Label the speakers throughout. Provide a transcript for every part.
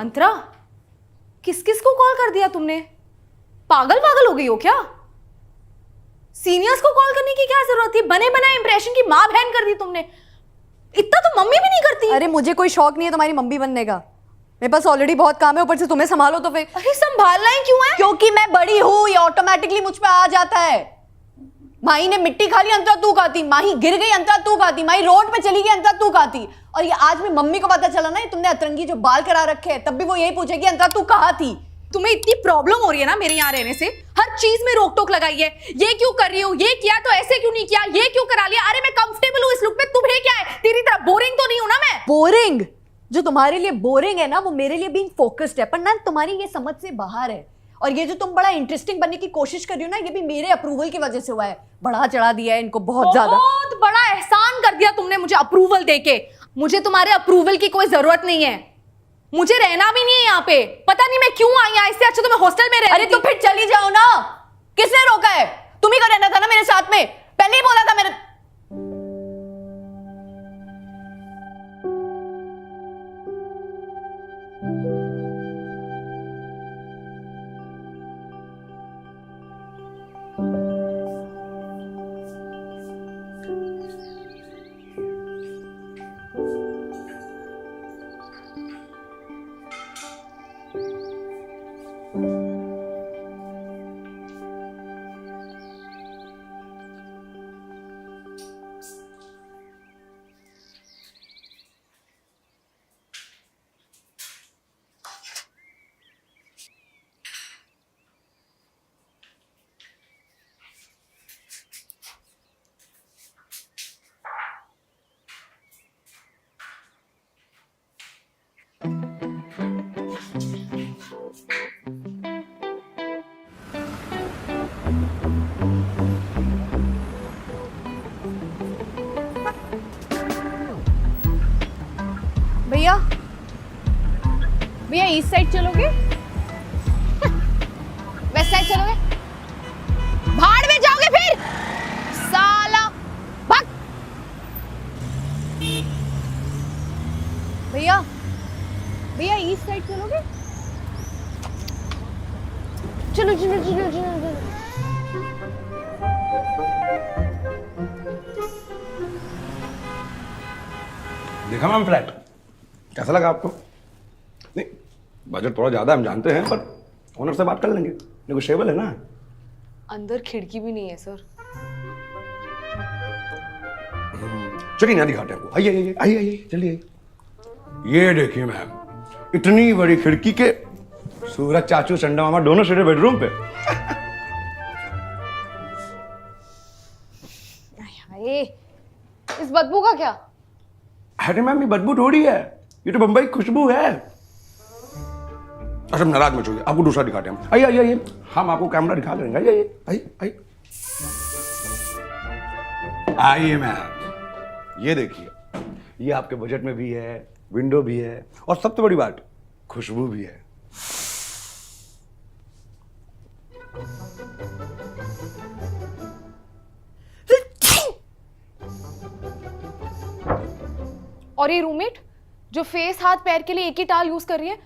Speaker 1: अंतरा, किस किस को कॉल कर दिया तुमने? पागल पागल हो गई हो क्या? सीनियर्स को कॉल करने की क्या जरूरत थी? बने बनाए इंप्रेशन की माँ बहन कर दी तुमने। इतना तो मम्मी भी नहीं करती।
Speaker 2: अरे मुझे कोई शौक नहीं है तुम्हारी मम्मी बनने का। मेरे पास ऑलरेडी बहुत काम है, ऊपर से तुम्हें संभालो तो फिर।
Speaker 1: अरे संभालना ही क्यों है?
Speaker 2: क्योंकि मैं बड़ी हूँ, ये ऑटोमेटिकली मुझ पे आ जाता है। माही ने मिट्टी खा ली, अंतरा तू खाती। माही गिर गई, अंतरा तू खाती। माही रोड पे चली गई, अंतरा तू खाती। और ये आज में मम्मी को पता चला ना ये तुमने अतरंगी जो बाल करा रखे हैं, तब भी वो यही पूछेगी अंतरा तू कहाँ थी।
Speaker 1: तुम्हें इतनी प्रॉब्लम हो रही है ना मेरे यहाँ रहने से, हर चीज में रोक टोक लगाई है। ये क्यों कर रही हो, ये किया तो ऐसे क्यों नहीं किया, ये क्यों करा लिया। अरे मैं कंफर्टेबल हूँ इस लुक में, तुम्हें क्या है? तेरी तरह बोरिंग तो नहीं हूं ना मैं।
Speaker 2: बोरिंग? जो तुम्हारे लिए बोरिंग है ना वो मेरे लिए बीइंग फोकस्ड है, पर ना तुम्हारी ये समझ से बाहर है। और ये जो तुम बड़ा इंटरेस्टिंग बनने की कोशिश कर रही हो ना, ये भी मेरे अप्रूवल की वजह से हुआ है। बढ़ा चढ़ा दिया है इनको बहुत ज्यादा।
Speaker 1: बहुत बड़ा एहसान कर दिया तुमने मुझे अप्रूवल देके। मुझे तुम्हारे अप्रूवल की कोई जरूरत नहीं है, मुझे रहना भी नहीं है यहाँ पे। पता नहीं मैं क्यों आई यहाँ, इससे अच्छा तो मैं हॉस्टल में रह।
Speaker 2: अरे तो फिर चली जाओ ना, किसने रोका है? तुम ही का रहना था ना मेरे साथ में, पहले ही बोला था मेरे।
Speaker 1: भैया भैया ईस्ट साइड चलोगे? वेस्ट साइड चलोगे? भाड़ में जाओगे फिर साला, भाग। भैया भैया ईस्ट साइड चलोगे? चलो चलो चलो चलो चलो।
Speaker 3: देखा मैम फ्लैट, कैसा लगा आपको? नहीं बजट थोड़ा ज्यादा हम जानते हैं, पर ओनर से बात कर लेंगे, नेगोशिएबल है ना।
Speaker 1: अंदर खिड़की भी नहीं है सर।
Speaker 3: चलिए ना दिखाते हैं आपको। आइए आइए आइए आइए चलिए। ये देखिए मैम, इतनी बड़ी खिड़की के सूरज चाचू चंदा मामा दोनों सीधे बेडरूम पे।
Speaker 1: हाय, इस बदबू का क्या?
Speaker 3: अरे मैम ये बदबू थोड़ी है, ये तो बंबई खुशबू है। अच्छा नाराज मत होइए, आपको दूसरा दिखाते हैं। आइए आइए आइए, हम आपको कैमरा दिखा देंगे। आइए आइए आइए आइए आइए मैम, ये देखिए, ये आपके बजट में भी है, विंडो भी है, और सबसे बड़ी बात खुशबू भी है।
Speaker 1: और ये रूममेट जो फेस हाथ पैर के लिए एक ही टाल यूज कर रही है।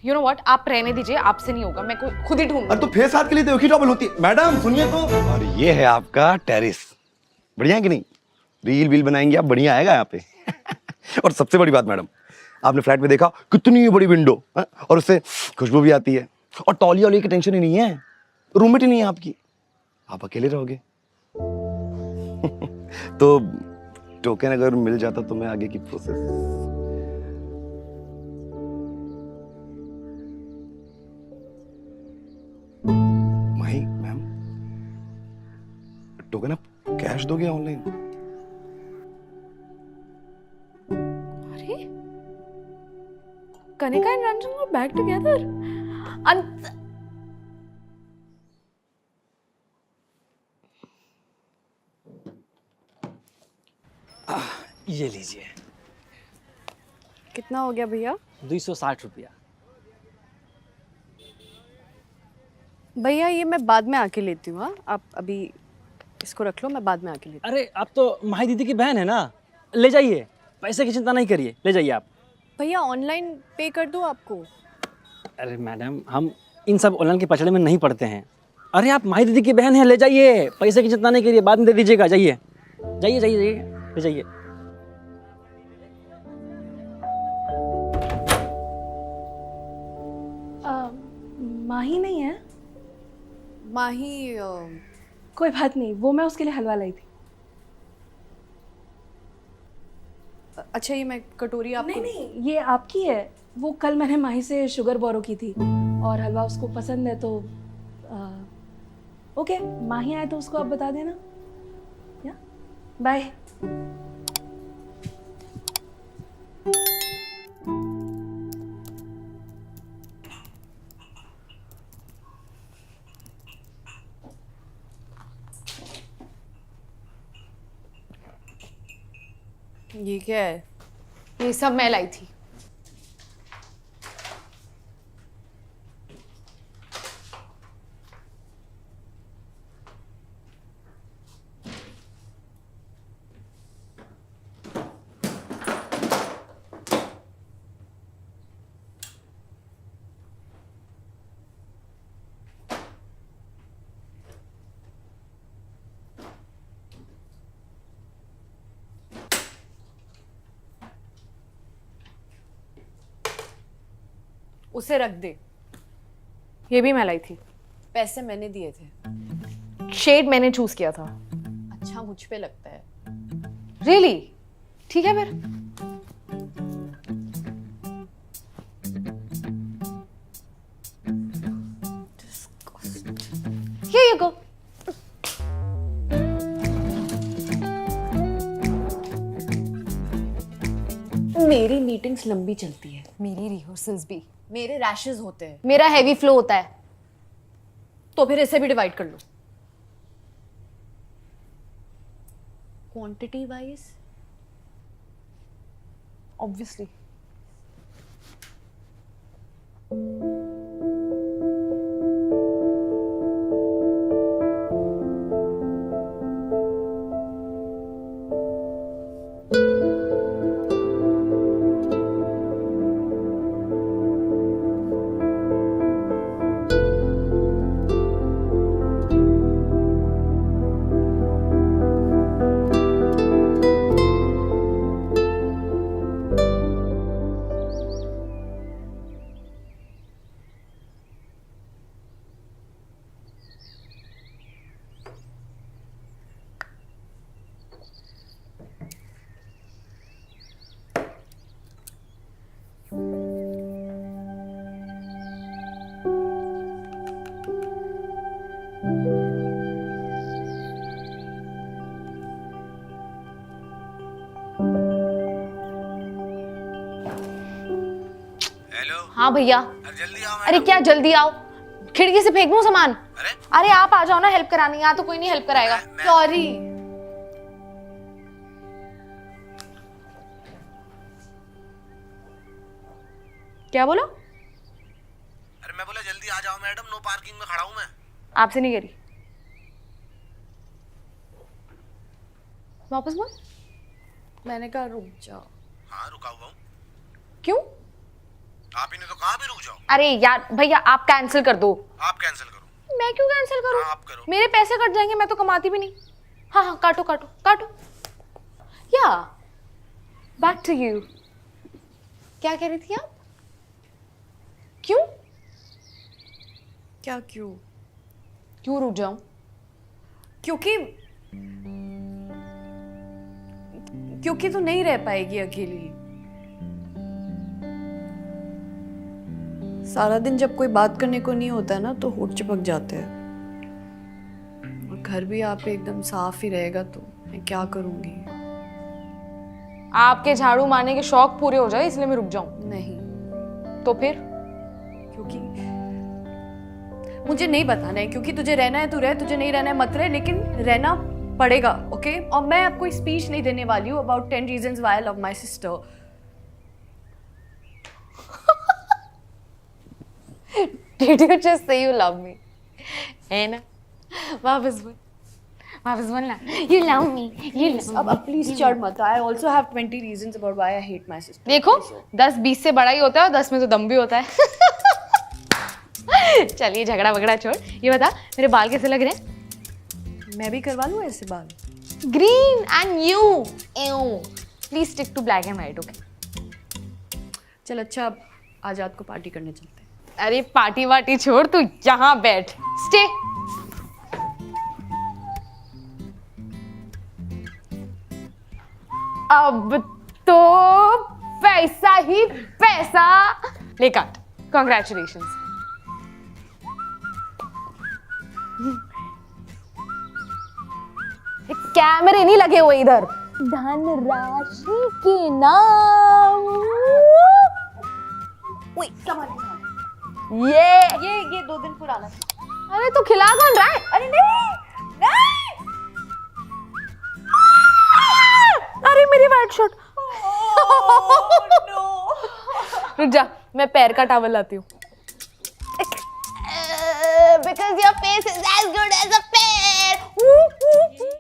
Speaker 1: यू नो व्हाट, आप रहने दीजिए, आपसे नहीं होगा, मैं खुद ही ढूंढूंगा।
Speaker 3: अरे तो फेस हाथ के लिए तो एक ही टॉवल होती है मैडम, सुनिए तो। और ये है आपका टेरेस, बढ़िया है कि नहीं? रील वील बनाएंगे आप, बढ़िया आएगा यहाँ पे। और सबसे बड़ी बात मैडम, आपने फ्लैट में देखा कितनी बड़ी विंडो है? और उससे खुशबू भी आती है, और तौलिया वौलिया की टेंशन ही नहीं है, रूममेट ही नहीं है आपकी, आप अकेले रहोगे। तो टोकन अगर मिल जाता तो मैं आगे की प्रोसेस। माही मैम, टोकन आप कैश दोगे ऑनलाइन?
Speaker 1: अरे Kanika and Ranjan were back together.
Speaker 4: ये लीजिए।
Speaker 2: कितना हो गया भैया?
Speaker 4: 260 रुपया।
Speaker 2: भैया ये मैं बाद में आके लेती हूँ। आप अभी इसको रख लो, मैं बाद में आके लेती हूँ।
Speaker 4: अरे आप तो माही दीदी की बहन है ना, ले जाइए, पैसे की चिंता नहीं करिए, ले जाइए आप।
Speaker 2: भैया ऑनलाइन पे कर दो आपको।
Speaker 4: अरे मैडम, हम इन सब ऑनलाइन के पचड़े में नहीं पड़ते हैं। अरे आप माही दीदी की बहन हैं, ले जाइए। पैसे की चिंता नहीं करिए, बाद में दे दीजिएगा। जाइए जाइए जाइए जाइए, ले जाइए।
Speaker 1: माही नहीं है?
Speaker 2: माही
Speaker 1: कोई बात नहीं, वो मैं उसके लिए हलवा लाई थी।
Speaker 2: अच्छा, ये मैं कटोरी आपको।
Speaker 1: नहीं, ये आपकी है। वो कल मैंने माही से शुगर बोरो की थी और हलवा उसको पसंद है, तो ओके, माही आए तो उसको आप बता देना। या बाय।
Speaker 2: ये क्या है?
Speaker 1: ये सब मैं लाई थी।
Speaker 2: उसे रख दे।
Speaker 1: ये भी मैं लाई थी।
Speaker 2: पैसे मैंने दिए थे।
Speaker 1: शेड मैंने चूज किया था।
Speaker 2: अच्छा, मुझ पे लगता है।
Speaker 1: रियली? ठीक है फिर। Here you go.
Speaker 2: मेरी मीटिंग्स लंबी चलती है।
Speaker 1: मेरी रिहर्सल्स भी।
Speaker 2: मेरे रैशेस होते हैं।
Speaker 1: मेरा हैवी फ्लो होता है।
Speaker 2: तो फिर इसे भी डिवाइड कर लो। Quantity wise
Speaker 1: obviously. हाँ भैया।
Speaker 3: जल्दी आओ।
Speaker 1: अरे क्या जल्दी आओ? खिड़की से फेंक दूं सामान? अरे आप आ जाओ ना हेल्प कराने। यहाँ तो कोई नहीं हेल्प कराएगा।
Speaker 2: सॉरी।
Speaker 1: क्या बोला?
Speaker 3: अरे मैं बोला जल्दी आ जाओ मैडम, नो पार्किंग में खड़ा हूँ मैं।
Speaker 1: आपसे नहीं करी। वापस बोल।
Speaker 2: मैंने कहा रुक जाओ।
Speaker 3: हाँ रुका हुआ हूँ।
Speaker 1: क्यों?
Speaker 3: आप ही ने तो कहा भी रुक जाओ।
Speaker 1: अरे यार भैया, आप कैंसिल कर दो।
Speaker 3: आप कैंसिल करो।
Speaker 1: मैं क्यों कैंसिल करूं?
Speaker 3: हाँ, आप करो।
Speaker 1: मेरे पैसे कट जाएंगे, मैं तो कमाती भी नहीं। हाँ हाँ, काटो काटो काटो। या बैक टू यू। क्या कह रही थी आप? क्यों?
Speaker 2: क्या क्यों?
Speaker 1: क्यों रुक जाऊं?
Speaker 2: क्योंकि तू नहीं रह पाएगी अकेली। सारा दिन जब कोई बात करने को नहीं होता है ना, तो होठ चिपक जाते हैं। और घर भी आप पे एकदम साफ ही रहेगा, तो मैं क्या करूंगी?
Speaker 1: आपके झाड़ू मारने के शौक पूरे हो जाए इसलिए मैं रुक जाऊं?
Speaker 2: नहीं,
Speaker 1: तो फिर?
Speaker 2: क्योंकि मुझे नहीं बताना है। क्योंकि तुझे रहना है तो रह, तुझे नहीं रहना है मत रह, लेकिन रहना पड़ेगा, ओके? और मैं आपको स्पीच नहीं देने वाली हूँ about 10 reasons why I love my sister.
Speaker 1: Did you just say you love me? है ना? वापस बोल, वापस बोलना, you love me, you love me.
Speaker 2: अब प्लीज चढ़ मत. I also have 20 reasons about why I hate my sister.
Speaker 1: देखो 10-20 से बड़ा ही होता है और 10 में तो दम भी होता है. चलिए झगड़ा वगड़ा छोड़, ये बता मेरे बाल कैसे लग रहे हैं?
Speaker 2: मैं भी करवा लूँ ऐसे बाल?
Speaker 1: Green and you please stick to black and white. Okay
Speaker 2: चल अच्छा, अब आज रात को पार्टी करने चलते हैं.
Speaker 1: अरे पार्टी वार्टी छोड़, तू यहाँ बैठ, स्टे. अब तो पैसा ही पैसा. ले काट. कॉन्ग्रेचुलेशंस. कैमरे नहीं लगे हुए इधर. धनराशि के नाम.
Speaker 2: ये 2 दिन पुराना.
Speaker 1: अरे तू खिला कौन रहा है?
Speaker 2: अरे नहीं नहीं.
Speaker 1: अरे मेरी व्हाइट शर्ट. रुक जा, मैं पैर का टॉवल लाती हूँ.
Speaker 2: Because your face is as good as a